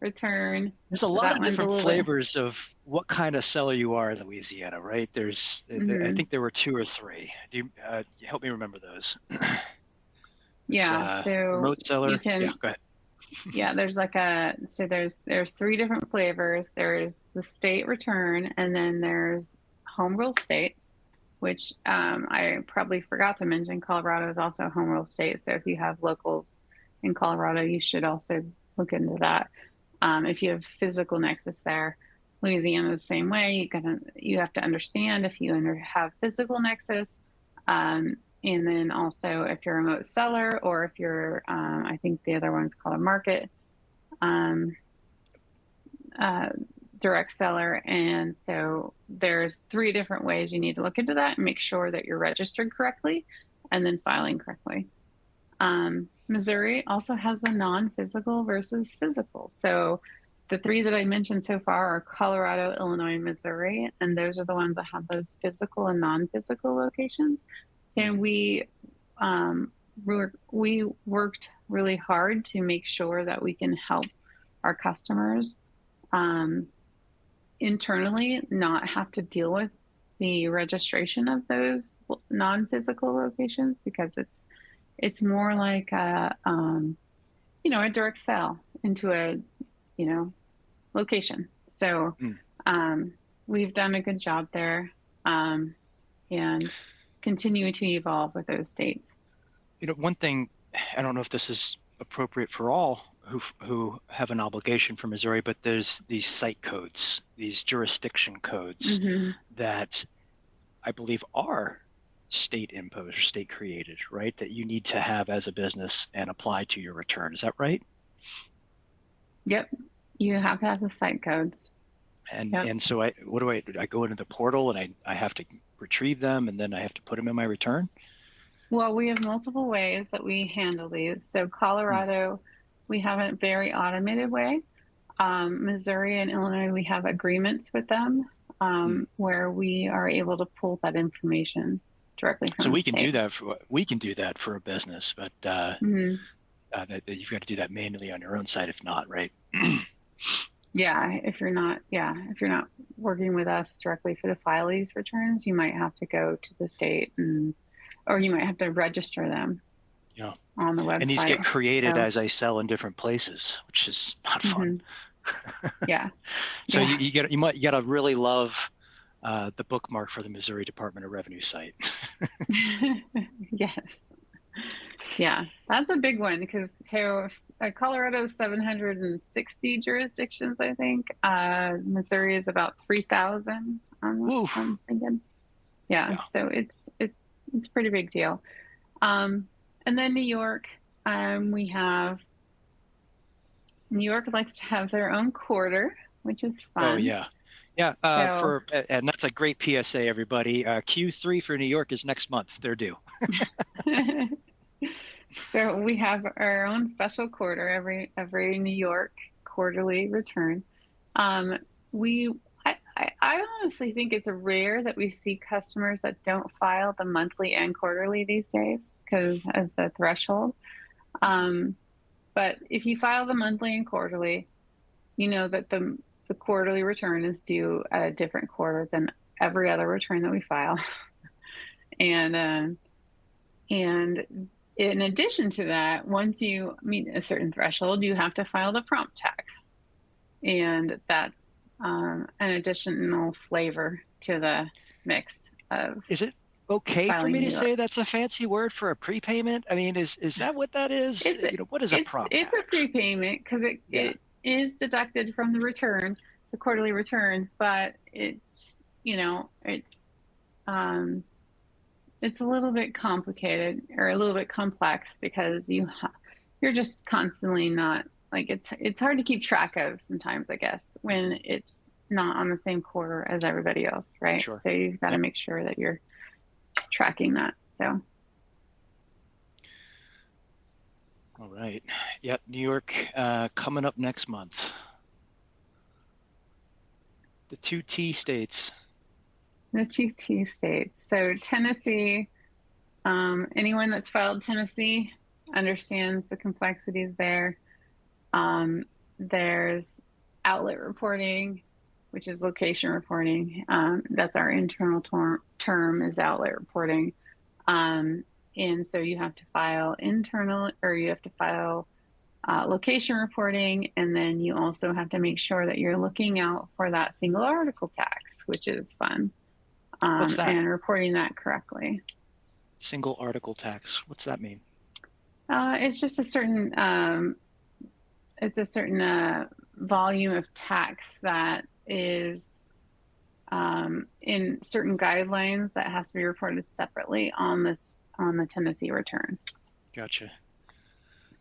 return. There's a lot of different flavors of what kind of seller you are in Louisiana, right? There's, I think there were 2 or 3. Do you help me remember those? Yeah, so remote seller. You can, yeah, go ahead. Yeah, there's there's 3 different flavors. There's the state return, and then there's home rule states, which I probably forgot to mention. Colorado is also a home rule state. So if you have locals in Colorado, you should also look into that. If you have physical nexus there, Louisiana is the same way. You have to understand if you have physical nexus, and then also if you're a remote seller, or if you're, I think the other one's called a market direct seller. And so there's 3 different ways you need to look into that and make sure that you're registered correctly and then filing correctly. Missouri also has a non-physical versus physical. So the 3 that I mentioned so far are Colorado, Illinois, and Missouri, and those are the ones that have those physical and non-physical locations. And we worked really hard to make sure that we can help our customers internally not have to deal with the registration of those non-physical locations, because it's more like a direct sale into a location. So we've done a good job there, and continue to evolve with those states. One thing, I don't know if this is appropriate for all who have an obligation for Missouri, but there's these site codes, these jurisdiction codes that I believe are state imposed or state created, right? That you need to have as a business and apply to your return. Is that right? Yep. You have to have the site codes. And so I go into the portal and I have to retrieve them, and then I have to put them in my return? Well, we have multiple ways that we handle these. So Colorado, we have a very automated way. Missouri and Illinois, we have agreements with them where we are able to pull that information directly from so we the can state. do that for a business, but that you've got to do that manually on your own side if not, right? If you're not working with us directly for the filings returns, you might have to go to the state or you might have to register them on the website. And these get created as I sell in different places, which is not fun. So you gotta really love the bookmark for the Missouri Department of Revenue site. Yes. Yeah, that's a big one, because Colorado's 760 jurisdictions, I think. Missouri is about 3,000. I'm thinking. Yeah, so it's a pretty big deal. And then New York, New York likes to have their own quarter, which is fun. Oh yeah. Yeah, and that's a great PSA, everybody. Q3 for New York is next month. They're due. So we have our own special quarter, every New York quarterly return. We, I honestly think it's rare that we see customers that don't file the monthly and quarterly these days because of the threshold. But if you file the monthly and quarterly, you know that the quarterly return is due at a different quarter than every other return that we file. And in addition to that, once you meet a certain threshold, you have to file the prompt tax. And that's an additional flavor to the mix of. Is it okay for me to say that's a fancy word for a prepayment? I mean, is that what that is? What is a prompt tax? It's a prepayment because it is deducted from the return, the quarterly return, but it's it's a little bit complicated or a little bit complex because you're just constantly not like it's hard to keep track of sometimes, I guess, when it's not on the same quarter as everybody else, right? Sure. So you've got to make sure that you're tracking that. So. All right. Yep. New York coming up next month. The 2 T states. The 2 T states. So Tennessee, anyone that's filed Tennessee understands the complexities there. There's outlet reporting, which is location reporting. That's our internal term is outlet reporting. And so you have to file internal, or you have to file location reporting, and then you also have to make sure that you're looking out for that single article tax, which is fun. What's that? And reporting that correctly. Single article tax. What's that mean? It's just a certain volume of tax that is in certain guidelines that has to be reported separately on the Tennessee return. Gotcha.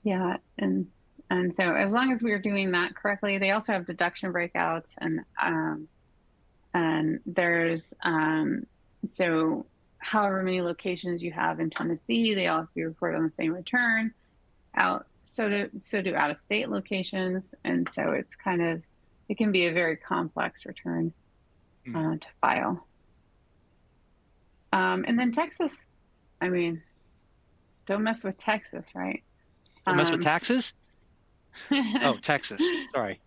Yeah, and so as long as we're doing that correctly, they also have deduction breakouts, and there's so however many locations you have in Tennessee, they all have to be reported on the same return. So do out of state locations, and so it can be a very complex return to file. And then Texas, I mean, don't mess with Texas, right? Don't mess with taxes? Oh, Texas. Sorry.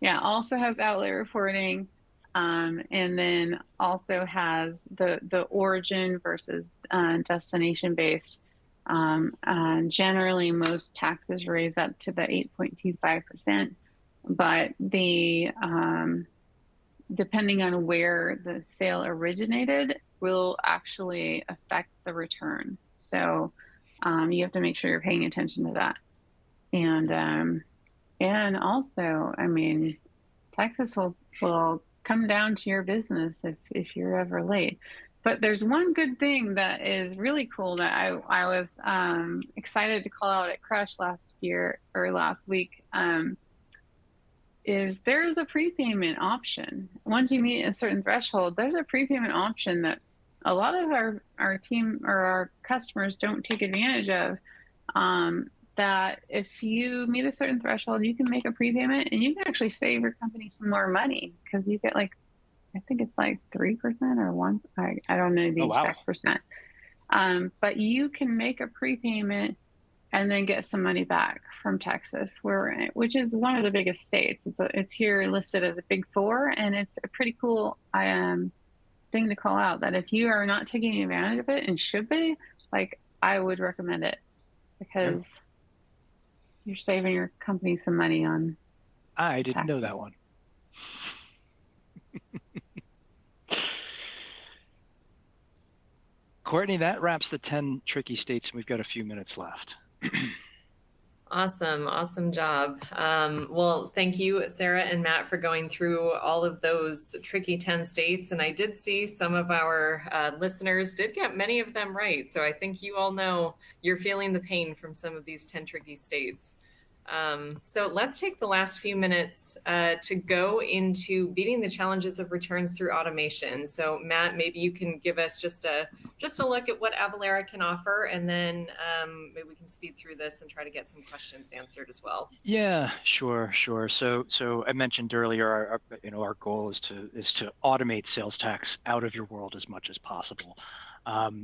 Yeah, also has outlet reporting, and then also has the origin versus destination based. Generally, most taxes raise up to the 8.25%, but depending on where the sale originated will actually affect the return. So you have to make sure you're paying attention to that. And also, I mean, Texas will come down to your business if you're ever late. But there's one good thing that is really cool that I was excited to call out at Crush last week, is there's a prepayment option. Once you meet a certain threshold, there's a prepayment option that a lot of our team or our customers don't take advantage of. That if you meet a certain threshold, you can make a prepayment and you can actually save your company some more money because you get I think it's 3% or 1%. I don't know the exact percent. But you can make a prepayment and then get some money back from Texas, which is one of the biggest states. It's here listed as a Big Four, and it's a pretty cool thing to call out that if you are not taking advantage of it and should be, I would recommend it because you're saving your company some money on. I didn't know that one. Courtney, that wraps the 10 tricky states, and we've got a few minutes left. Awesome job. Well, thank you, Sarah and Matt, for going through all of those tricky 10 states. And I did see some of our listeners did get many of them right. So I think you all know you're feeling the pain from some of these 10 tricky states. So let's take the last few minutes to go into beating the challenges of returns through automation. So Matt, maybe you can give us just a look at what Avalara can offer, and then maybe we can speed through this and try to get some questions answered as well. Yeah, sure. So I mentioned earlier, our goal is to automate sales tax out of your world as much as possible.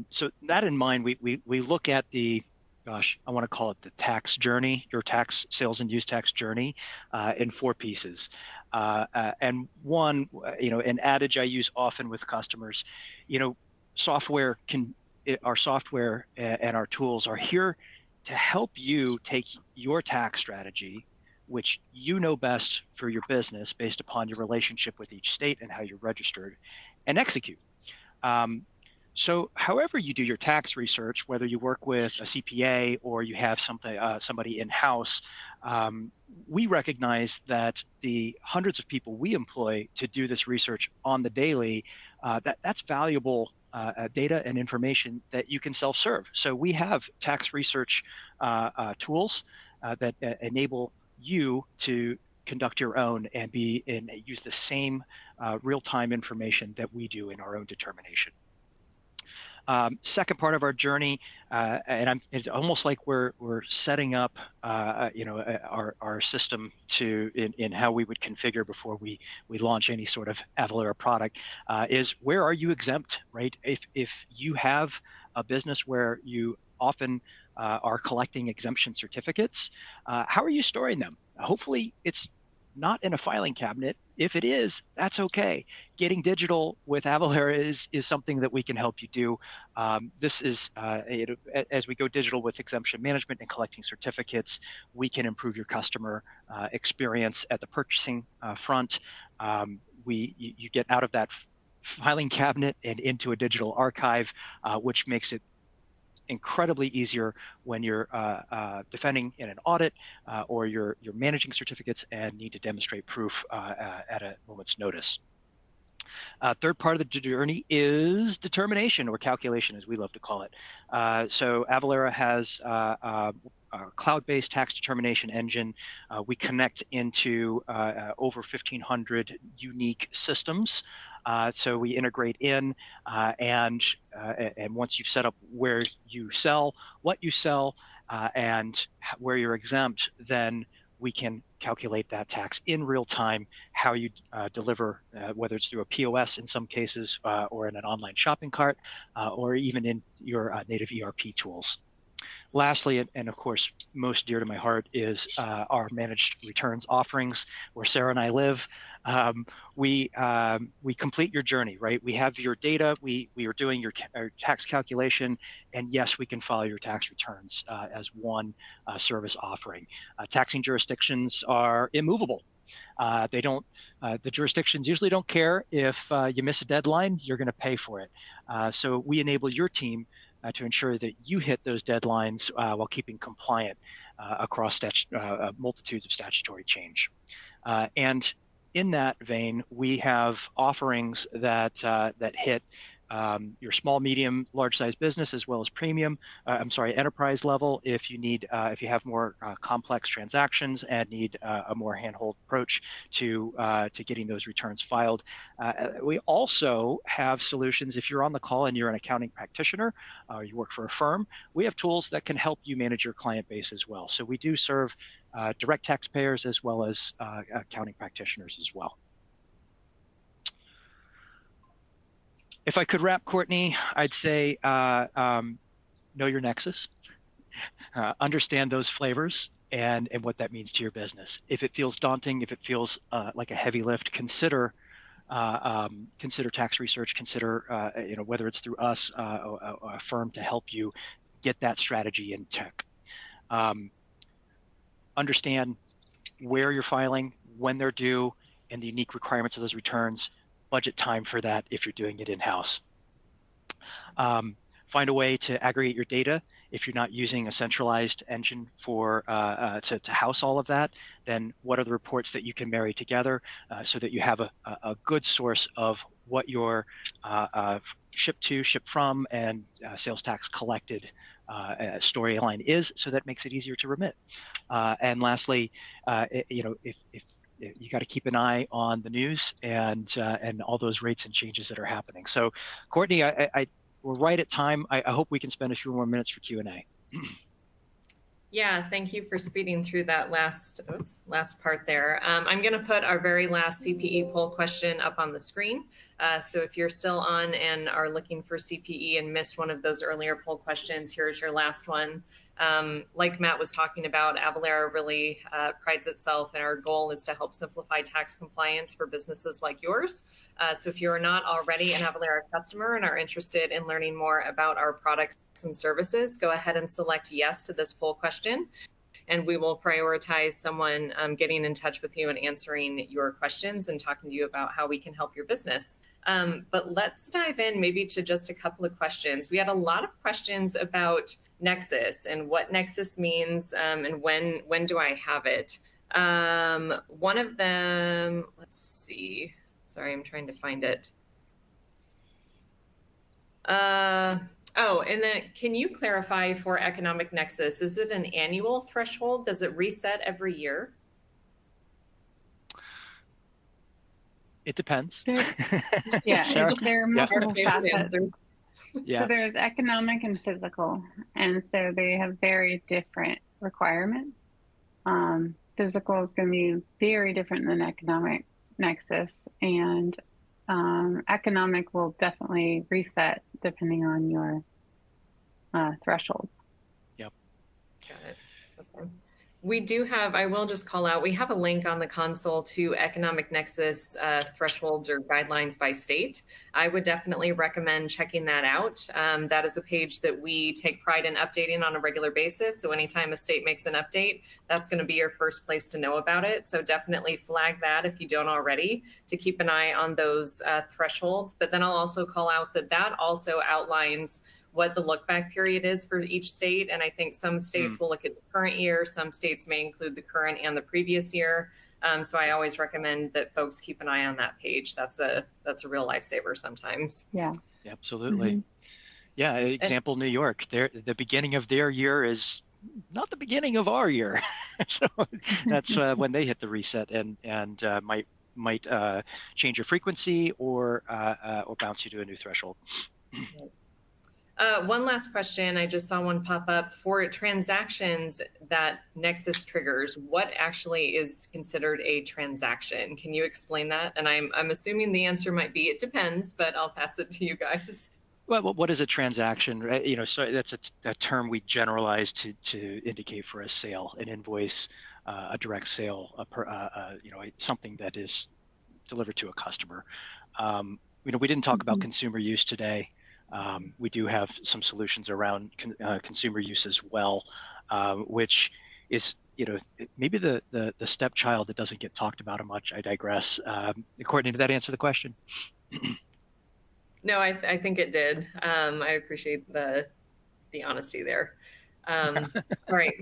So that in mind, we look at the, gosh, I want to call it the tax journey, your tax sales and use tax journey, in 4 pieces. And one, an adage I use often with customers, our software and our tools are here to help you take your tax strategy, which you know best for your business based upon your relationship with each state and how you're registered, and execute. So however you do your tax research, whether you work with a CPA or you have somebody in-house, we recognize that the hundreds of people we employ to do this research on the daily, that's valuable data and information that you can self-serve. So we have tax research tools that enable you to conduct your own and use the same real-time information that we do in our own determination. Second part of our journey, it's almost like we're setting up, our system in how we would configure before we launch any sort of Avalara product, is where are you exempt, right? If you have a business where you often are collecting exemption certificates, how are you storing them? Hopefully it's not in a filing cabinet. If it is, that's okay. Getting digital with Avalara is something that we can help you do. This is, as we go digital with exemption management and collecting certificates, we can improve your customer experience at the purchasing front. You get out of that filing cabinet and into a digital archive, which makes it incredibly easier when you're defending in an audit or you're managing certificates and need to demonstrate proof at a moment's notice. Third part of the journey is determination, or calculation as we love to call it. So Avalara has a cloud-based tax determination engine. We connect into over 1,500 unique systems. So we integrate in, and once you've set up where you sell, what you sell, and where you're exempt, then we can calculate that tax in real time, how you deliver, whether it's through a POS in some cases, or in an online shopping cart, or even in your native ERP tools. Lastly, and of course, most dear to my heart, is our managed returns offerings, where Sarah and I live. We complete your journey, right? We have your data, we are doing your tax calculation, and yes, we can file your tax returns as one service offering. Taxing jurisdictions are immovable. The jurisdictions usually don't care if you miss a deadline, you're going to pay for it. So we enable your team to ensure that you hit those deadlines while keeping compliant across multitudes of statutory change. And in that vein, we have offerings that hit your small, medium, large size business, as well as enterprise level. If you have more complex transactions and need a more handhold approach to getting those returns filed. We also have solutions. If you're on the call and you're an accounting practitioner, or you work for a firm, we have tools that can help you manage your client base as well. So we do serve direct taxpayers as well as accounting practitioners as well. If I could wrap, Courtney, I'd say know your nexus, understand those flavors and what that means to your business. If it feels daunting, if it feels like a heavy lift, consider tax research, consider whether it's through us, a firm to help you get that strategy in check. Understand where you're filing, when they're due, and the unique requirements of those returns. Budget time for that if you're doing it in-house. Find a way to aggregate your data. If you're not using a centralized engine to house all of that, then what are the reports that you can marry together so that you have a good source of what your ship to, ship from, and sales tax collected storyline is, so that makes it easier to remit. And lastly, if you got to keep an eye on the news and all those rates and changes that are happening. So, Courtney, we're right at time. I hope we can spend a few more minutes for Q&A. Yeah, thank you for speeding through that last part there. I'm going to put our very last CPE poll question up on the screen. So if you're still on and are looking for CPE and missed one of those earlier poll questions, here's your last one. Like Matt was talking about, Avalara really prides itself, and our goal is to help simplify tax compliance for businesses like yours. So if you're not already an Avalara customer and are interested in learning more about our products and services, go ahead and select yes to this poll question, and we will prioritize someone getting in touch with you and answering your questions and talking to you about how we can help your business. But let's dive in maybe to just a couple of questions. We had a lot of questions about Nexus and what Nexus means and when do I have it. One of them, let's see. Sorry, I'm trying to find it. Oh, and then can you clarify for economic nexus, is it an annual threshold? Does it reset every year? It depends. Yeah, Sarah? there are multiple facets. Yeah. So there's economic and physical, and so they have very different requirements. Physical is going to be very different than economic nexus, and economic will definitely reset depending on your thresholds. Yep. Got it. Okay. We do have, I will just call out, we have a link on the console to economic nexus thresholds or guidelines by state. I would definitely recommend checking that out. That is a page that we take pride in updating on a regular basis. So anytime a state makes an update, that's going to be your first place to know about it. So definitely flag that if you don't already, to keep an eye on those thresholds. But then I'll also call out that that also outlines what the look back period is for each state. And I think some states will look at the current year. Some states may include the current and the previous year. So I always recommend that folks keep an eye on that page. That's a real lifesaver sometimes. Yeah. Absolutely. Mm-hmm. Yeah. Example, New York, the beginning of their year is not the beginning of our year. So that's when they hit the reset and might change your frequency or bounce you to a new threshold. One last question. I just saw one pop up. For transactions that Nexus triggers, what actually is considered a transaction? Can you explain that? And I'm assuming the answer might be it depends, but I'll pass it to you guys. Well, what is a transaction? So that's a term we generalize to indicate for a sale, an invoice, a direct sale, something that is delivered to a customer. We didn't talk about consumer use today. We do have some solutions around consumer use as well, which is, maybe the stepchild that doesn't get talked about much. I digress. Courtney, did that answer the question? No, I think it did. I appreciate the honesty there. All right.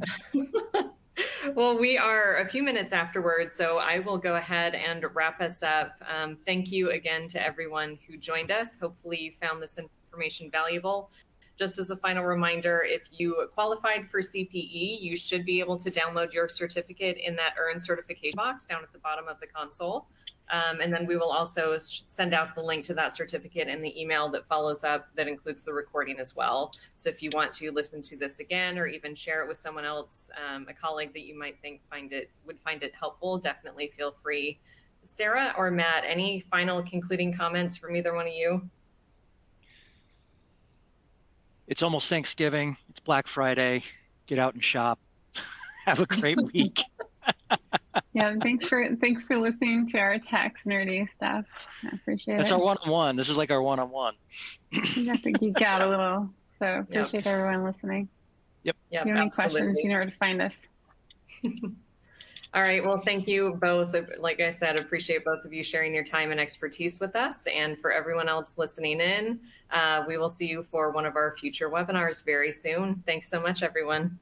Well, we are a few minutes afterwards, so I will go ahead and wrap us up. Thank you again to everyone who joined us. Hopefully you found this information valuable. Just as a final reminder, if you qualified for CPE, you should be able to download your certificate in that Earn certification box down at the bottom of the console. And then we will also send out the link to that certificate in the email that follows up that includes the recording as well. So if you want to listen to this again or even share it with someone else, a colleague that you might think would find it helpful, definitely feel free. Sarah or Matt, any final concluding comments from either one of you? It's almost Thanksgiving. It's Black Friday. Get out and shop. Have a great week. Yeah, thanks for listening to our tax nerdy stuff. I appreciate it. That's our one-on-one. This is like our one-on-one. You have to geek out a little. So appreciate everyone listening. Yep. If you have any questions, you know where to find us. All right. Well, thank you both. Like I said, appreciate both of you sharing your time and expertise with us. And for everyone else listening in, we will see you for one of our future webinars very soon. Thanks so much, everyone.